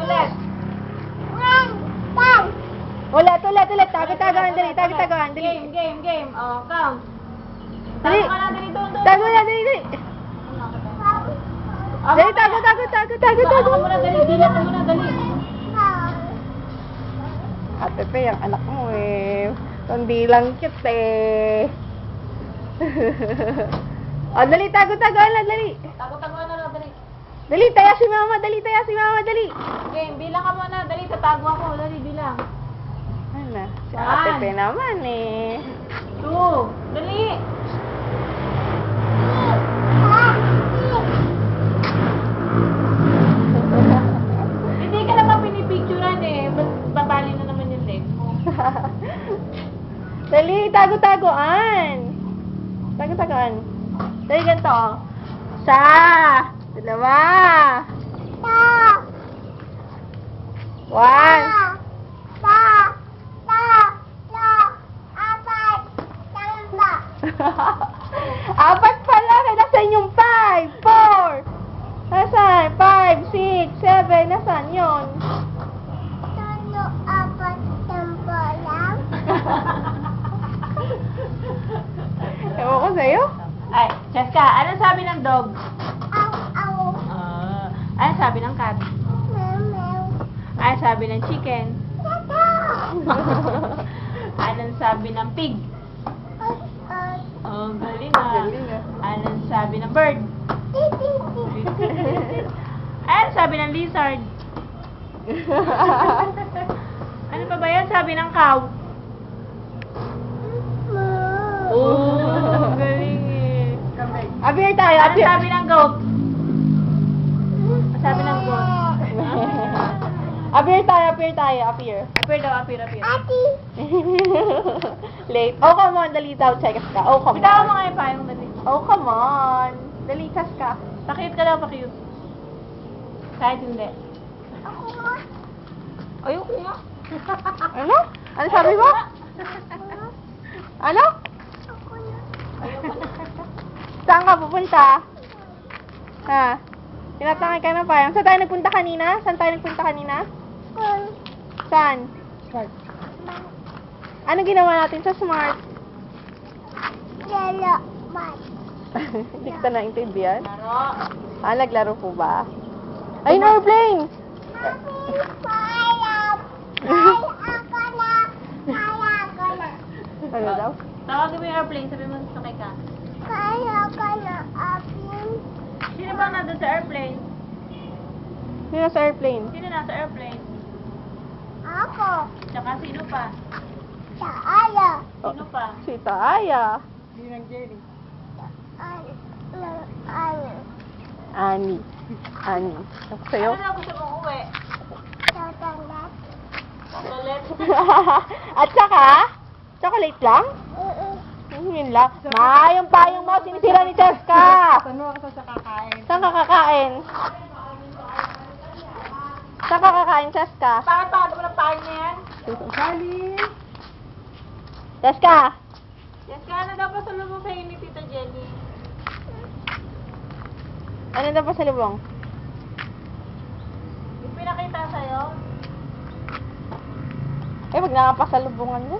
ulit. Ulit. Tago-tagoan, dali. Tago-tagoan, dali. Game. Oh, count. Dali. Tago ka na, dali. Doon. Tago na, dali. Dali, tago. Tago mo na, dali. Dilat mo na, dali. Ate Pe, ang anak mo eh. Hindi lang cute eh. O, dali, tago-tagoan na, dali. Tago-tagoan na lang, dali. Dali, taya si mama, dali. Game, bilang ka muna. Dali, tatago ako. Dali, bilang. Ano, si Ate Pe naman eh. 2. Dali. Hindi ka naman pinipicturean eh. Ba't babali na naman yung leg mo? Dali, tago-tagoan. Dali, ganito. Isa, dalawa. One. Apat pala. Nasaan yung 5? 4. Nasaan? 5, 6, 7. Nasaan yun? Ewan ko sa'yo. Ay, Cheska, anong sabi ng dog? Anong sabi ng cat? Anong sabi ng chicken? Anong sabi ng pig? Oh, galing ah. Anong sabi ng bird? Anong sabi ng lizard? Ano pa ba yan? Sabi ng cow? Oh, galing eh. Appear tayo, Anong appear. sabi ng goat? Anong sabi ng goat? Appear tayo, appear. Appear daw, appear. Late. Oh, come on, dali daw, check ka. Oh, come Bitawan mo on. nga yung payong dali. Oh, come on. Dali, kas ka. Pakiyot ka daw, pakiyot. Kahit hindi. Ayoko nga. Ano? Ano sabi mo? Ano? Ayoko na. Saan ka pupunta? Ha? Tinatangay ka na parang. Saan tayo nagpunta kanina? Saan? Ano ginawa natin sa Smart? Hindi kita naintindihan. Laro. Naglaro po ba? Ay, airplane! Ano daw? Tawagin mo yung airplane, sabi mo sakay ka. Sino ba nandun sa airplane? Sino sa airplane? Sino nasa airplane? Tsaka sino pa? Sino pa? Si Taaya. Ani. Ako sa'yo? Ano na gusto mong uwi? Chocolate? At saka? Chocolate lang? Yun lang. Yung payong mo, sinisira ni Cheska. Saan ka kakain? Cheska? Pangat mo ng pahin na yan? Cheska? Yes, ano daw pa sa lubong sa'yo ni Tita Jenny? Ano na pa sa lubong? Yung pinakita sa'yo? Eh, wag na nga pa sa lubungan mo.